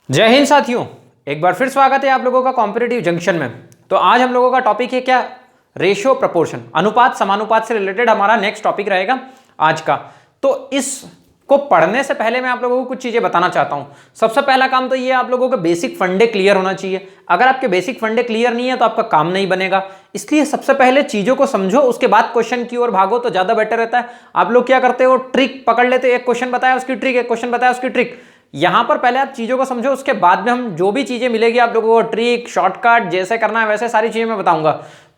जय हिंद साथियों, एक बार फिर स्वागत है आप लोगों का कॉम्पिटिटिव जंक्शन में। तो आज हम लोगों का टॉपिक है क्या? रेशियो प्रपोर्शन, अनुपात समानुपात से रिलेटेड हमारा नेक्स्ट टॉपिक रहेगा आज का। तो इसको पढ़ने से पहले मैं आप लोगों को कुछ चीजें बताना चाहता हूं। सबसे पहला काम तो ये आप लोगों के बेसिक फंडे क्लियर होना चाहिए। अगर आपके बेसिक फंडे क्लियर नहीं है तो आपका काम नहीं बनेगा। इसलिए सबसे पहले चीजों को समझो, उसके बाद क्वेश्चन की ओर भागो तो ज्यादा बेटर रहता है। आप लोग क्या करते हो, ट्रिक पकड़ लेते हो, एक क्वेश्चन बताया उसकी ट्रिक, एक क्वेश्चन बताया उसकी ट्रिक। यहां पर पहले आप चीजों को समझो, उसके बाद में हम जो भी चीजें मिलेगी आप लोगों को, ट्रिक, शॉर्टकट, जैसे करना है वैसे सारी चीजें मैं बताऊंगा।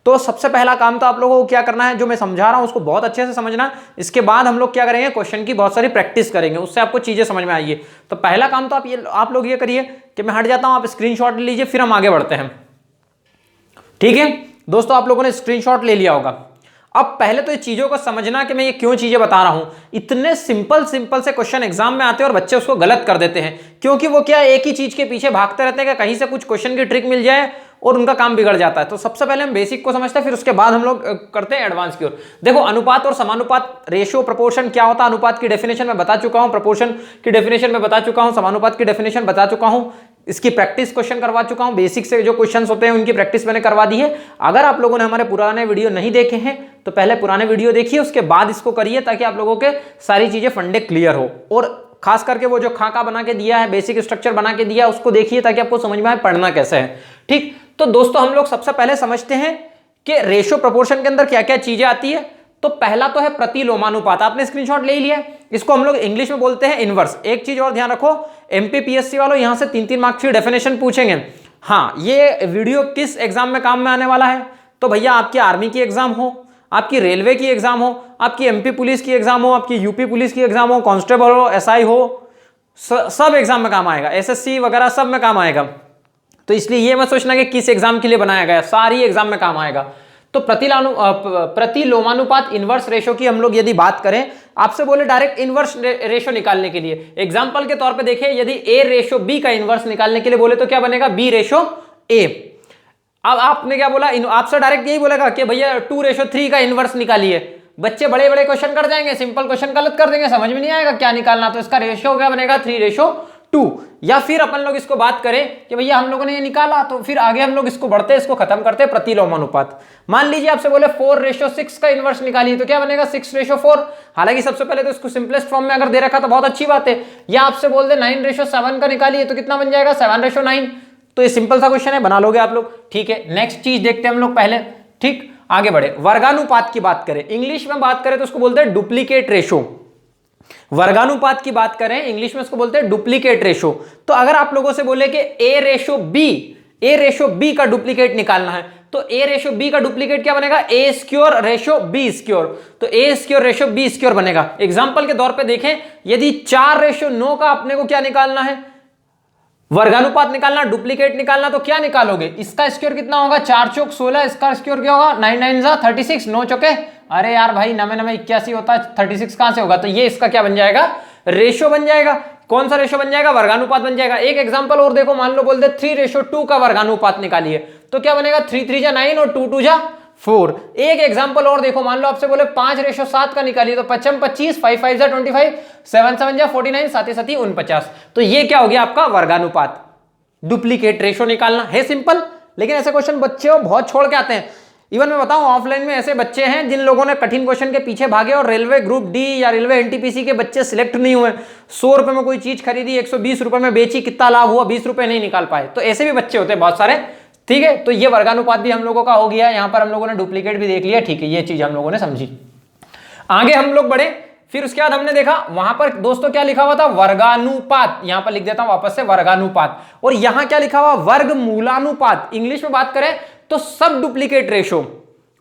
तो सबसे पहला काम तो आप लोगों को क्या करना है, जो मैं समझा रहा हूं उसको बहुत अच्छे से समझना। इसके बाद हम लोग क्या करेंगे, क्वेश्चन की बहुत सारी प्रैक्टिस करेंगे, उससे आपको चीजें समझ में आएगी। तो पहला काम तो आप लोग ये करिए कि मैं हट जाता हूं, आप स्क्रीनशॉट ले लीजिए, फिर हम आगे बढ़ते हैं। ठीक है दोस्तों, आप लोगों ने स्क्रीनशॉट ले लिया होगा। अब पहले तो ये चीजों को समझना कि मैं ये क्यों चीजें बता रहा हूं। इतने सिंपल से क्वेश्चन एग्जाम में आते हैं और बच्चे उसको गलत कर देते हैं, क्योंकि वो क्या एक ही चीज के पीछे भागते रहते हैं कि कहीं से कुछ क्वेश्चन की ट्रिक मिल जाए और उनका काम बिगड़ जाता है। तो सबसे पहले हम बेसिक को समझते हैं, फिर उसके बाद हम लोग करते हैं एडवांस की ओर। देखो, अनुपात और समानुपात, रेशियो प्रपोर्शन क्या होता है, अनुपात की डेफिनेशन में बता चुका हूं, प्रपोर्शन की डेफिनेशन में बता चुका हूं, समानुपात की डेफिनेशन बता चुका हूं, इसकी प्रैक्टिस क्वेश्चन करवा चुका हूं। बेसिक से जो क्वेश्चंस होते हैं उनकी प्रैक्टिस मैंने करवा दी है। अगर आप लोगों ने हमारे पुराने वीडियो नहीं देखे हैं तो पहले पुराने वीडियो देखिए, उसके बाद इसको करिए, ताकि आप लोगों के सारी चीजें फंडे क्लियर हो। और खास करके वो जो खाका बना के दिया है, बेसिक स्ट्रक्चर बना के दिया है, उसको देखिए ताकि आपको समझ में आए पढ़ना कैसे है। ठीक, तो दोस्तों हम लोग सबसे पहले समझते हैं कि रेशियो प्रपोर्शन के अंदर क्या क्या चीजें आती है। तो पहला तो है प्रतिलोमानुपात। आपने स्क्रीनशॉट ले लिया, इसको हम लोग इंग्लिश में बोलते हैं इनवर्स। एक चीज और ध्यान रखो, एमपीपीएससी वालों, यहां से 3-3 मार्क्स की डेफिनेशन पूछेंगे। हाँ, ये वीडियो किस एग्जाम में काम में आने वाला है? तो भैया आपकी आर्मी की एग्जाम हो, आपकी रेलवे की एग्जाम हो, आपकी एमपी पुलिस की एग्जाम हो, आपकी यूपी पुलिस की एग्जाम हो, कांस्टेबल हो, एसआई हो, सब एग्जाम में काम आएगा, एसएससी वगैरह सब में काम आएगा। तो इसलिए ये मत सोचना कि किस एग्जाम के लिए बनाया गया, सारी एग्जाम में काम आएगा। तो प्रतिलोमानुपात, इनवर्स रेशो की हम लोग यदि बात करें, आपसे बोले डायरेक्ट इनवर्स रेशो निकालने के लिए, एग्जांपल के तौर पे देखें, यदि ए रेशो बी का इनवर्स निकालने के लिए बोले तो क्या बनेगा, बी रेशो ए। अब आपने क्या बोला, आपसे डायरेक्ट यही बोलेगा कि भैया 2:3 का इनवर्स निकालिए। बच्चे बड़े बड़े क्वेश्चन कर जाएंगे, सिंपल क्वेश्चन गलत कर देंगे, समझ में नहीं आएगा क्या निकालना। तो इसका रेशो क्या बनेगा, 3:2। या फिर अपन लोग इसको बात करें कि भैया हम लोगों ने ये निकाला, तो फिर आगे हम लोग इसको बढ़ते, इसको खत्म करते प्रतिलोमानुपात। मान लीजिए आपसे बोले 4:6 का इनवर्स निकालिए, तो क्या बनेगा, 6:4। हालांकि सबसे पहले तो इसको सिंपलेस्ट फॉर्म में अगर दे रखा तो बहुत अच्छी बात है। या आपसे बोल दे 9:7 का निकालिए, तो कितना बन जाएगा, 7:9। तो ये सिंपल सा क्वेश्चन है, बना लोगे आप लोग। ठीक है, नेक्स्ट चीज देखते हैं हम लोग पहले। ठीक, आगे बढ़े, वर्गानुपात की बात करें, इंग्लिश में बात करें तो उसको बोलते हैं डुप्लीकेट रेशो। वर्गानुपात की बात करें इंग्लिश में उसको बोलते हैं डुप्लीकेट रेशो। तो अगर आप लोगों से बोले कि ए रेशो बी का डुप्लीकेट निकालना है, तो ए रेशो बी का डुप्लीकेट क्या बनेगा, ए स्क्योर रेशो बी स्क्योर। तो ए स्क्योर रेशो बी स्क्योर बनेगा। एग्जांपल के तौर पे देखें, यदि 4:9 का अपने को क्या निकालना है, वर्गानुपात निकालना, डुप्लीकेट निकालना, तो क्या निकालोगे, इसका स्क्वायर कितना होगा, 4 चौक 16, इसका स्क्वायर क्या होगा, 9 9 36, 9 चौके, अरे यार भाई 9 9 81 होता है, 36 कहां से होगा। तो ये इसका क्या बन जाएगा, रेशो बन जाएगा। कौन सा रेशो बन जाएगा, वर्गानुपात बन जाएगा। एक एग्जांपल और देखो, मान लो बोल दे 3:2 का वर्गानुपात निकालिए, तो क्या बनेगा, 3 3 9 और 2 2 4। एक एग्जांपल और देखो, मान लो आपसे बोले 5:7 का निकालिए, तो 5 25, 5 5 25, 7 7 49, 7 7 49। तो ये क्या हो गया आपका वर्गानुपात। डुप्लीकेट रेशो निकालना है सिंपल, लेकिन ऐसे क्वेश्चन बच्चे बहुत छोड़ के आते हैं। इवन मैं बताऊं, ऑफलाइन में ऐसे बच्चे हैं जिन लोगों ने कठिन क्वेश्चन के पीछे भागे और रेलवे ग्रुप डी या रेलवे एनटीपीसी के बच्चे सिलेक्ट नहीं हुए। 100 रुपए में कोई चीज खरीदी, 120 रुपए में बेची, कितना लाभ हुआ, 20 रुपए नहीं निकाल पाए। तो ऐसे भी बच्चे होते हैं बहुत सारे। ठीक है, तो ये वर्गानुपात भी हम लोगों का हो गया। यहां पर हम लोगों ने डुप्लीकेट भी देख लिया। ठीक है, ये चीज हम लोगों ने समझी। आगे हम लोग बढ़े, फिर उसके बाद हमने देखा वहां पर दोस्तों क्या लिखा हुआ था, वर्गानुपात। यहां पर लिख देता हूं वापस से, वर्गानुपात। और यहां क्या लिखा हुआ, वर्गमूलानुपात। इंग्लिश में बात करें तो सब डुप्लीकेट रेशो,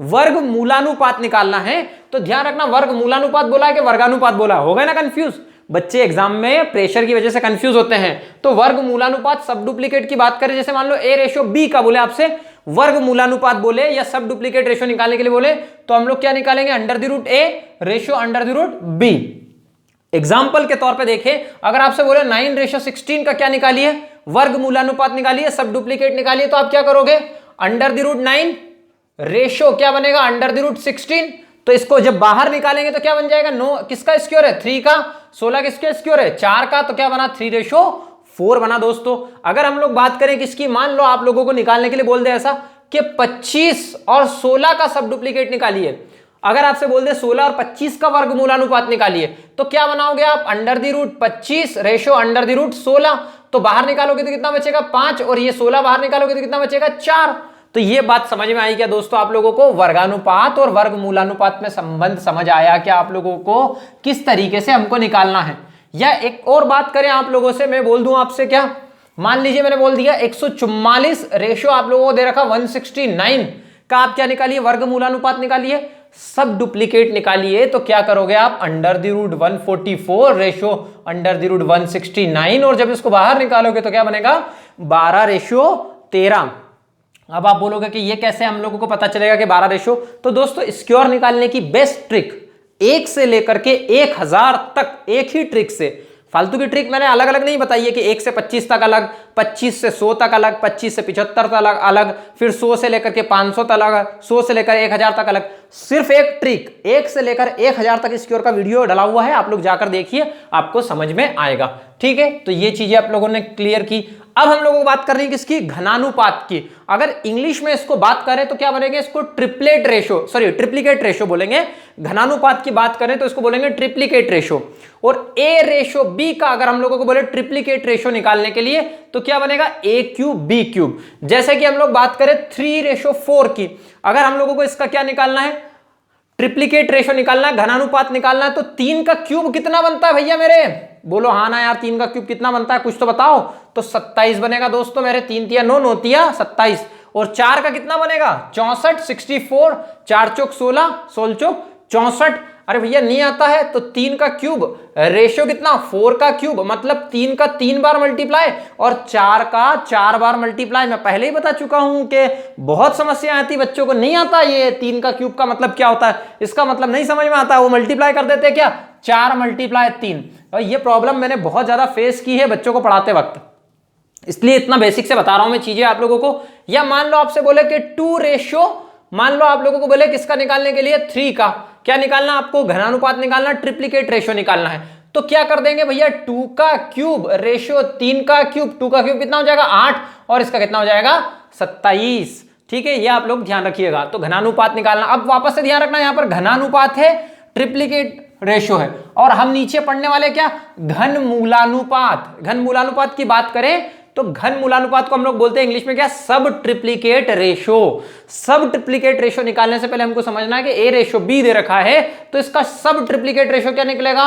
वर्गमूलानुपात निकालना है। तो ध्यान रखना, वर्गमूलानुपात बोला है कि वर्गानुपात बोला, हो गए ना कंफ्यूज। बच्चे एग्जाम में प्रेशर की वजह से कंफ्यूज होते हैं। तो वर्गमूलानुपात, सब डुप्लीकेट की बात करें, जैसे मान लो ए रेशो बी का बोले आपसे, वर्गमूलानुपात बोले या सब डुप्लीकेट रेशो निकालने के लिए बोले, तो हम लोग क्या निकालेंगे, √a रेशो √b। एग्जाम्पल के तौर पे देखें, अगर आपसे बोले 9:16 का क्या निकालिए, वर्गमूलानुपात निकालिए, सब डुप्लीकेट निकालिए, तो आप क्या करोगे, √9 रेशो क्या बनेगा, √16। तो इसको जब बाहर निकालेंगे तो क्या बन जाएगा, 9 किसका स्क्वायर है, 3 का, 16 किसका स्क्वायर है, 4 का, तो क्या बना, 3:4। 4 बना दोस्तों। अगर हम लोग बात करें किसकी, मान लो आप लोगों को निकालने के लिए बोल दे ऐसा कि 25 और 16 का सब डुप्लीकेट निकालिए। अगर आपसे बोल दे 16 और 25 का वर्गमूलानुपात निकालिए, तो क्या बनाओगे आप, under the root 25 ratio under the root 16। तो बाहर निकालोगे तो कितना बचेगा 5, और ये 16 बाहर निकालोगे तो कितना बचेगा 4। तो ये बात समझ में आई क्या दोस्तों आप लोगों को? वर्गानुपात और वर्गमूलानुपात में संबंध समझ आया क्या आप लोगों को, किस तरीके से हमको निकालना है? या एक और बात करें आप लोगों से, मैं बोल दूं आपसे क्या, मान लीजिए मैंने बोल दिया 144 रेशो आप लोगों को दे रखा 169 का, आप क्या निकालिए, वर्गमूलानुपात निकालिए, सब डुप्लीकेट निकालिए। तो क्या करोगे आप, under the root 144 ratio under the root 169, और जब इसको बाहर निकालोगे तो क्या बनेगा 12 रेशो 13। अब आप बोलोगे कि ये कैसे हम लोगों को पता चलेगा कि 12 रेशो? तो दोस्तों स्क्योर निकालने की बेस्ट ट्रिक 1 से लेकर के 1000 तक, एक ही ट्रिक से, फालतू की ट्रिक मैंने अलग अलग नहीं बताई है कि 1 से 25 तक अलग, 25 से 100 तक अलग, 25 से 75 तक अलग, फिर 100 से लेकर के 500 तक अलग, 100 से लेकर 1000 तक अलग। सिर्फ एक ट्रिक 1 से लेकर 1000 तक स्क्योर का वीडियो डाला हुआ है, आप लोग जाकर देखिए, आपको समझ में आएगा। ठीक है, तो ये चीजें आप लोगों ने क्लियर की। अब हम लोगों को बात करनी है किसकी, घनानुपात की। अगर इंग्लिश में इसको बात करें तो क्या बोलेंगे, इसको triplet ratio, sorry triplicate ratio बोलेंगे। घनानुपात की बात करें तो इसको बोलेंगे ट्रिप्लीकेट रेशो। और ए रेशो बी का अगर हम लोगों को बोले ट्रिप्लीकेट रेशो निकालने के लिए तो क्या बनेगा, ए क्यूब बी क्यूब। जैसे कि हम लोग बात करें 3:4 की, अगर हम लोगों को इसका क्या निकालना है, ट्रिप्लीकेट रेशो निकालना है, घनानुपात निकालना है, तो 3 का क्यूब कितना बनता है भैया मेरे, बोलो हाँ ना यार, 3 का क्यूब कितना बनता है, कुछ तो बताओ। तो 27 बनेगा दोस्तों मेरे, 3 तिया 9, 9 तिया 27। और 4 का कितना बनेगा 64, 64, 4 चौक 16, 16 चौक 64। अरे भैया नहीं आता है तो 3 का क्यूब रेशो कितना, 4 का क्यूब, मतलब 3 का 3 बार मल्टीप्लाई और 4 का 4 बार मल्टीप्लाई। मैं पहले ही बता चुका हूं कि बहुत समस्या आती, बच्चों को नहीं आता ये 3 का क्यूब का मतलब क्या होता है, इसका मतलब नहीं समझ में आता, वो मल्टीप्लाई कर देते क्या, 4 मल्टीप्लाई 3। और ये प्रॉब्लम मैंने बहुत ज्यादा फेस की है बच्चों को पढ़ाते वक्त, इसलिए इतना बेसिक से बता रहा हूं मैं चीजें आप लोगों को। या मान लो आपसे बोले कि 2 रेशो, मान लो आप लोगों को बोले किसका निकालने के लिए, 3 का। क्या निकालना आपको, घनानुपात निकालना, ट्रिप्लीकेट रेशो निकालना है। तो क्या कर देंगे भैया, 2 का क्यूब रेशो 3 का क्यूब, 2 का क्यूब कितना हो जाएगा 8, और इसका कितना हो जाएगा 27। ठीक है, ये आप लोग ध्यान रखिएगा। तो घनानुपात निकालना, अब वापस से ध्यान रखना, यहां पर घनानुपात है, ट्रिप्लीकेट रेशो है, और हम नीचे पढ़ने वाले क्या, घनमूलानुपात। घनमूलानुपात की बात करें तो घनमूलानुपात को हम लोग बोलते हैं इंग्लिश में क्या, सब ट्रिप्लीकेट रेशो। सब ट्रिप्लीकेट रेशो निकालने से पहले हमको समझना है कि ए रेशो बी दे रखा है, तो इसका सब ट्रिप्लीकेट रेशो क्या निकलेगा,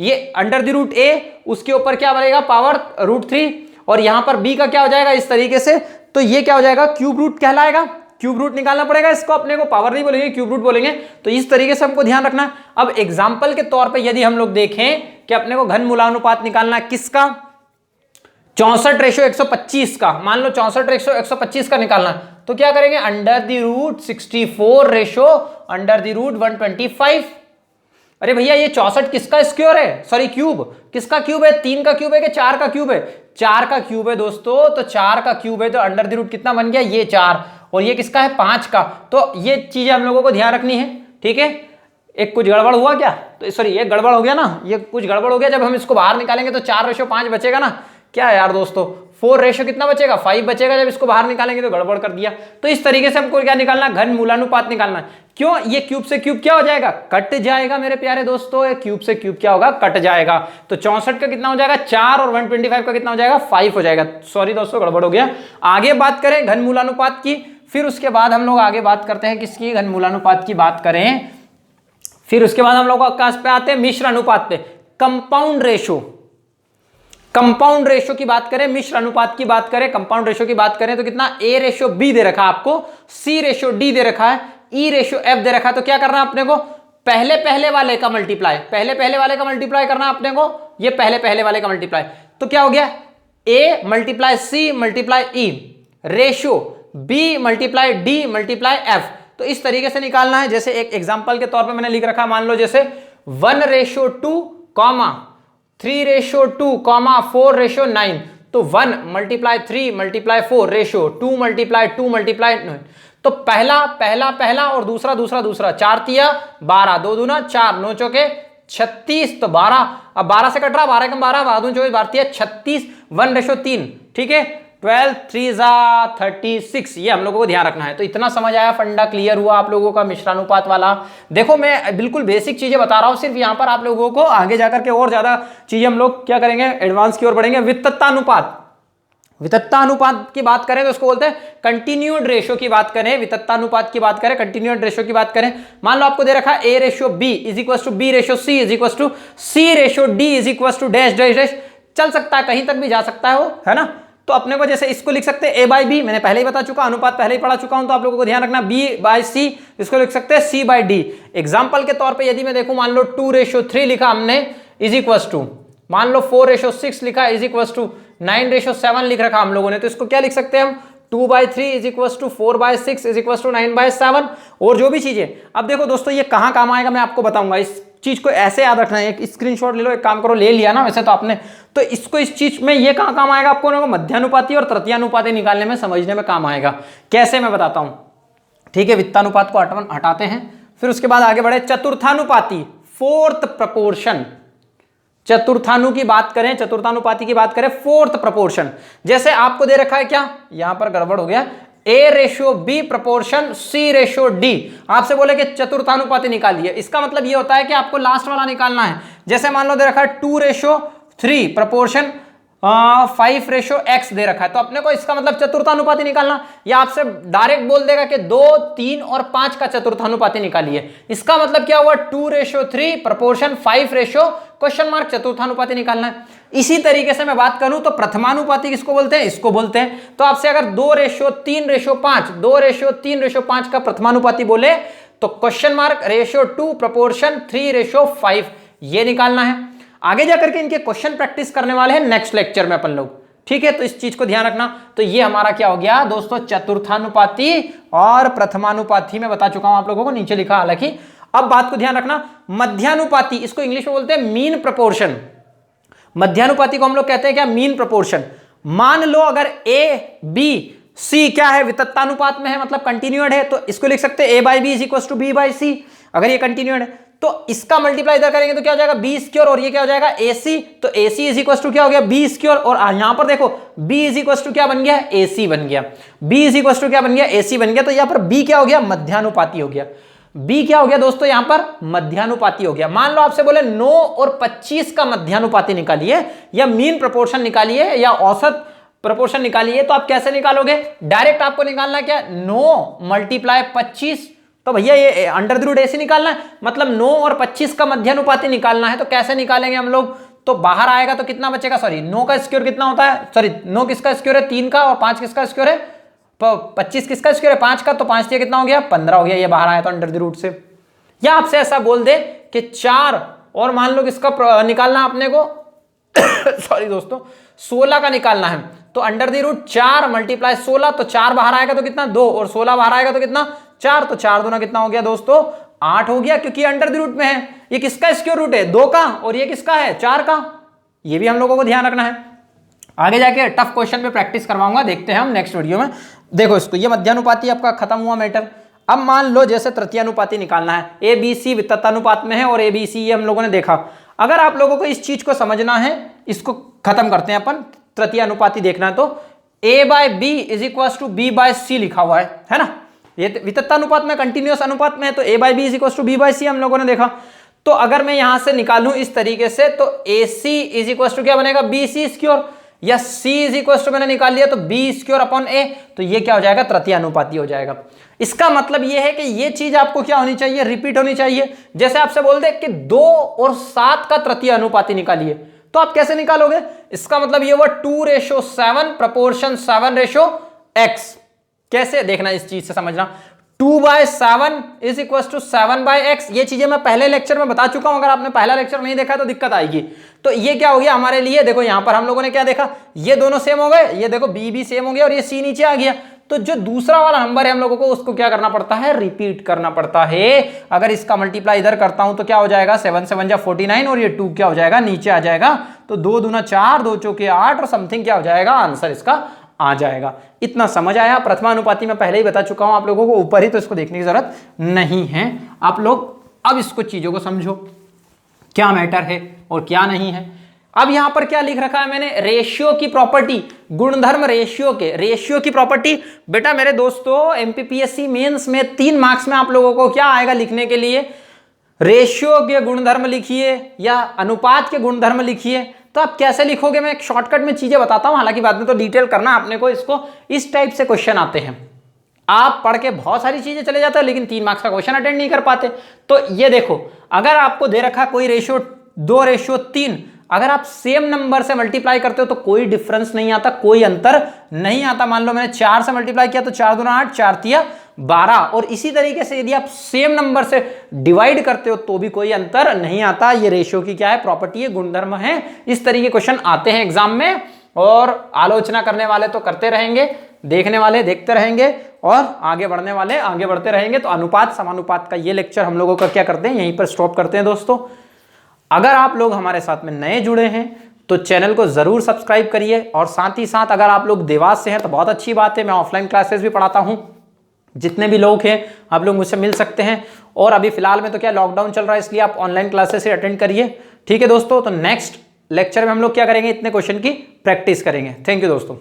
ये अंडर द रूट ए, उसके ऊपर क्या बनेगा पावर √3, और यहां पर बी का क्या हो जाएगा इस तरीके से, तो ये क्या हो जाएगा क्यूब रूट कहलाएगा। क्यूब रूट निकालना पड़ेगा इसको, अपने को पावर नहीं बोलेंगे, क्यूब रूट बोलेंगे। तो इस तरीके से हमको ध्यान रखना है। अब एग्जाम्पल के तौर पर यदि हम लोग देखें कि अपने को घनमूलानुपात निकालना है किसका, 64:125 का, मान लो 64:125 का निकालना, तो क्या करेंगे, under the root 64 ratio under the root 125। अरे भैया ये 64 किसका स्क्वायर है, सॉरी क्यूब, किसका क्यूब है, 3 का क्यूब है कि 4 का क्यूब है, 4 का क्यूब है दोस्तों। तो 4 का क्यूब है तो अंडर द रूट कितना बन गया, ये 4, और ये किसका है 5 का। तो ये चीजें हम लोगों को ध्यान रखनी है। ठीक है, एक कुछ गड़बड़ हुआ क्या, तो सॉरी ये गड़बड़ हो गया ना, ये कुछ गड़बड़ हो गया, जब हम इसको बाहर निकालेंगे तो 4:5 बचेगा ना, क्या यार दोस्तों 4 रेशो कितना बचेगा 5 बचेगा, जब इसको बाहर निकालेंगे तो गड़बड़ कर दिया। तो इस तरीके से हमको क्या निकालना, घनमूलानुपात निकालना। क्यों, ये क्यूब से क्यूब क्या हो जाएगा, कट जाएगा मेरे प्यारे दोस्तों, ये क्यूब से क्यूब क्या होगा, कट जाएगा। तो 64 का कितना हो जाएगा 4, और 125 का कितना हो जाएगा 5 हो जाएगा। सॉरी दोस्तों गड़बड़ हो गया। आगे बात करें घनमूलानुपात की, फिर उसके बाद हम लोग आगे बात करते हैं किसकी, घनमूलानुपात की बात करें, फिर उसके बाद हम लोग कहां पे आते हैं, मिश्र अनुपात पे, कंपाउंड रेशो। कंपाउंड रेशो की बात करें, मिश्र अनुपात की बात करें, कंपाउंड रेशो की बात करें तो कितना, ए रेशो बी दे रखा है आपको, सी रेशो डी दे रखा है, ई रेशो एफ दे रखा है। तो क्या करना है अपने को, पहले पहले वाले का मल्टीप्लाई, पहले पहले वाले का मल्टीप्लाई करना है अपने को, ये पहले पहले वाले का मल्टीप्लाई। तो क्या हो गया, A multiply C multiply E, ratio B multiply D multiply F. तो इस तरीके से निकालना है। जैसे एक एग्जांपल के तौर पे मैंने लिख रखा, मान लो जैसे 1:2, 3:2, 4:9, तो 1 multiply 3 multiply 4 ratio 2 multiply 2 multiply 9। तो पहला पहला पहला और दूसरा दूसरा दूसरा, 4 तिया 12, 2 दूना 4, 9 चौके 36, तो 12, अब 12 से कट रहा, 12 कम 12, 12 24, 12 36, 1:3, ठीक है। 12 3 36, ये हम लोगों को ध्यान रखना है। तो इतना समझ आया, फंडा क्लियर हुआ आप लोगों का मिश्रानुपात वाला। देखो मैं बिल्कुल बेसिक चीजें बता रहा हूं, सिर्फ यहां पर आप लोगों को आगे जाकर के और ज्यादा चीजें हम लोग क्या करेंगे, एडवांस की ओर बढ़ेंगे। वित्ततानुपात, वित्ततानुपात की बात करें तो उसको बोलते हैं कंटिन्यूड रेशो की बात करें, वित्ततानुपात की बात करें, कंटिन्यूड रेशो की बात करें। मान लो आपको दे रखा है A/B is equal to B/C is equal to C/D is equal to dash dash dash, चल सकता है, कहीं तक भी जा सकता है वो, है ना। तो अपने को जैसे इसको लिख सकते हैं A/B, मैंने पहले ही बता चुका, अनुपात पहले ही पढ़ा चुका हूं, तो आप लोगों को ध्यान रखना B/C, इसको लिख सकते हैं C/D। एग्जाम्पल के तौर पर यदि मैं देखूं, मान लो 2/3 लिखा हमने इज इक्वल टू, मान लो 4/6 लिखा इज इक्वल टू 9/7 लिख रखा हम लोगों ने, तो इसको क्या लिख सकते हैं हम, 2/3 is equal to 4/6 is equal to 9/7, और जो भी चीजें। अब देखो दोस्तों ये कहां काम आएगा मैं आपको बताऊंगा, इस चीज को ऐसे याद रखना है। एक स्क्रीनशॉट ले लो, एक काम करो, ले लिया ना वैसे तो आपने, तो इसको इस चीज में ये कहां काम आएगा आपको, मध्यानुपाती और तृतीयानुपाती निकालने में, समझने में काम आएगा। कैसे मैं बताता हूं, ठीक है। वित्तानुपात को हटाते हैं, फिर उसके बाद आगे बढ़े। चतुर्थानुपाती, फोर्थ प्रपोर्शन, चतुर्थानु की बात करें, चतुर्थानुपाती की बात करें, फोर्थ प्रपोर्शन। जैसे आपको दे रखा है क्या, यहां पर गड़बड़ हो गया, A/B प्रपोर्शन C/D, आपसे बोले कि चतुर्थानुपाती निकालिए, इसका मतलब ये होता है कि आपको लास्ट वाला निकालना है। जैसे मान लो दे रखा है 2/3 प्रपोर्शन 5/x दे रखा है, तो अपने को इसका मतलब चतुर्थानुपाती निकालना, या आपसे डायरेक्ट बोल देगा कि 2, 3 और 5 का चतुर्थानुपाती निकालिए, इसका मतलब क्या हुआ, 2/3 प्रपोर्शन 5/ चतुर्थानुपाती निकालना है। इसी तरीके से मैं बात करूं तो प्रथमानुपाती किसको बोलते हैं, इसको बोलते हैं। तो आपसे अगर 2/3/5, 2/3/5 का प्रथमानुपाती बोले तो (2 प्रपोर्शन 3/5 ये निकालना है। आगे जाकर के इनके क्वेश्चन प्रैक्टिस करने वाले हैं नेक्स्ट लेक्चर में अपन लोग, ठीक है। तो इस चीज को ध्यान रखना। तो ये हमारा क्या हो गया दोस्तों, चतुर्थानुपाती और प्रथमानुपाती में बता चुका हूं आप लोगों को, नीचे लिखा हालांकि। अब बात को ध्यान रखना, मध्यानुपाती, इसको इंग्लिश में बोलते हैं मीन प्रपोर्शन। मध्यानुपाती को हम लोग कहते हैं क्या, मीन प्रपोर्शन। मान लो अगर A/B/C क्या है, वित्ततानुपात में है, मतलब कंटिन्यूड है, तो इसको लिख सकते हैं A/B is equal to B/C। अगर ये कंटिन्यूड है तो इसका मल्टीप्लाई इधर करेंगे तो क्या हो जाएगा, B², और ये क्या हो जाएगा AC, तो AC इज इक्वल टू क्या हो गया, B², और यहां पर देखो B इज इक्वल टू क्या बन गया, AC बन गया, B इज इक्वल टू क्या बन गया, AC बन गया। तो यहां पर B क्या हो गया, मध्यानुपाती हो गया। B क्या हो गया दोस्तों, यहां पर मध्यानुपाती हो गया। मान लो आपसे बोले 9 और 25 का मध्यानुपाती निकालिए, या मीन प्रोपोर्शन निकालिए, या औसत प्रोपोर्शन निकालिए, तो आप कैसे निकालोगे, डायरेक्ट आपको निकालना क्या, 9 × 25, तो भैया ये √AC निकालना है, मतलब 9 और 25 का मध्यानुपाती निकालना है। तो कैसे निकालेंगे हम लोग, तो बाहर आएगा तो कितना बचेगा, सॉरी 9 का स्क्वायर कितना होता है, सॉरी 9 किसका स्क्वायर है, 3 का, और 5 किसका स्क्वायर है, 25 किसका स्क्वायर है, 5 का, तो 5 कितना हो गया, 15 हो गया, ये बाहर आया तो √से। या आपसे ऐसा बोल दे कि 4 और मान लो किसका निकालना अपने को सॉरी दोस्तों 16 का निकालना है, तो √4 × 16, तो 4 बाहर आएगा तो कितना, 2, और 16 बाहर आएगा तो कितना, 4, तो 4 दूना कितना हो गया दोस्तों, 8 हो गया, क्योंकि √, में है। ये किसका स्क्वायर रूट है, 2 का, और ये किसका है, 4 का। ये भी हम लोगों को ध्यान रखना है। आगे जाके टफ क्वेश्चन पे प्रैक्टिस करवाऊंगा, देखते हैं हम नेक्स्ट वीडियो में। देखो इसको, ये मध्यानुपाती आपका खत्म हुआ मैटर। अब मान लो जैसे तृतीयानुपाती निकालना है, ABC वित्ततानुपात में है और ABC ये हम लोगों ने देखा। अगर आप लोगों को इस चीज को समझना है, इसको खत्म करते हैं अपन, तृतीयानुपाती देखना है तो A/B is equal to B/C लिखा हुआ है ना। ये वित्ततानुपात में कंटिन्यूअस अनुपात में है, तो A/B is equal to B/C हम लोगों ने देखा। तो अगर मैं यहां से निकालूं इस तरीके से, तो AC इज इक्वल टू क्या बनेगा, BC², या C इज इक्वल टू मैंने निकाल लिया तो B²/A, तो ये क्या हो जाएगा, तृतीयानुपाती हो जाएगा। इसका मतलब ये है कि ये चीज आपको क्या होनी चाहिए, रिपीट होनी चाहिए। जैसे आपसे बोल दे कि 2 और 7 का तृतीयानुपाती निकालिए, तो आप कैसे निकालोगे, इसका मतलब ये हुआ 2/7 प्रपोर्शन 7/x। कैसे देखना, इस चीज से समझना, 2/7 इज इक्वल टू 7/x। ये चीजें मैं पहले लेक्चर में बता चुका हूं, अगर आपने पहला लेक्चर नहीं देखा तो दिक्कत आएगी। तो ये क्या हो गया हमारे लिए, देखो यहां पर हम लोगों ने क्या देखा, ये दोनों सेम हो गए, ये देखो B भी सेम हो गया और ये C नीचे आ गया। तो जो दूसरा वाला नंबर है हम लोगों को उसको क्या करना पड़ता है, रिपीट करना पड़ता है। अगर इसका मल्टीप्लाई इधर करता हूं तो क्या हो जाएगा, 7 7 जा 49, और ये 2 क्या हो जाएगा, नीचे आ जाएगा। तो 2 दूना 4, 2 चौके 8 और समथिंग क्या हो जाएगा, आंसर इसका आ जाएगा। इतना समझ आया। प्रथमानुपाती में पहले ही बता चुका हूं आप लोगों को ऊपर ही, तो इसको देखने की जरूरत नहीं है। आप लोग अब इसको चीजों को समझो, क्या मैटर है और क्या नहीं है। अब यहां पर क्या लिख रखा है मैंने, रेशियो की प्रॉपर्टी, गुणधर्म रेशियो की प्रॉपर्टी। बेटा मेरे दोस्तों एमपीपीएससी मेंस में 3 मार्क्स में आप लोगों को क्या आएगा लिखने के लिए, रेशियो के गुणधर्म लिखिए या अनुपात के गुणधर्म लिखिए। तो आप कैसे लिखोगे, मैं एक शॉर्टकट में चीजें बताता हूं, हालांकि बाद में तो डिटेल करना आपने को इसको। इस टाइप से क्वेश्चन आते हैं, आप पढ़ के बहुत सारी चीजें चले जाते हो लेकिन 3 मार्क्स का क्वेश्चन अटेंड नहीं कर पाते। तो ये देखो, अगर आपको दे रखा कोई रेशियो 2:3, अगर आप सेम नंबर से मल्टीप्लाई करते हो तो कोई डिफरेंस नहीं आता, कोई अंतर नहीं आता। मान लो मैंने 4 से मल्टीप्लाई किया तो 4 दूना 8, 4 तिया 12, और इसी तरीके से यदि आप सेम नंबर से डिवाइड करते हो तो भी कोई अंतर नहीं आता। ये रेशियो की क्या है, प्रॉपर्टी है, गुणधर्म है। इस तरीके के क्वेश्चन आते हैं एग्जाम में, और आलोचना करने वाले तो करते रहेंगे, देखने वाले देखते रहेंगे, और आगे बढ़ने वाले आगे बढ़ते रहेंगे। तो अनुपात समानुपात का ये लेक्चर हम लोगों का क्या करते हैं, यहीं पर स्टॉप करते हैं दोस्तों। अगर आप लोग हमारे साथ में नए जुड़े हैं तो चैनल को जरूर सब्सक्राइब करिए, और साथ ही साथ अगर आप लोग देवास से हैं तो बहुत अच्छी बात है, मैं ऑफलाइन क्लासेस भी पढ़ाता हूं। जितने भी लोग हैं आप लोग मुझसे मिल सकते हैं, और अभी फिलहाल में तो क्या लॉकडाउन चल रहा है, इसलिए आप ऑनलाइन क्लासेस से अटेंड करिए। ठीक है दोस्तों, तो नेक्स्ट लेक्चर में हम लोग क्या करेंगे, इतने क्वेश्चन की प्रैक्टिस करेंगे। थैंक यू दोस्तों।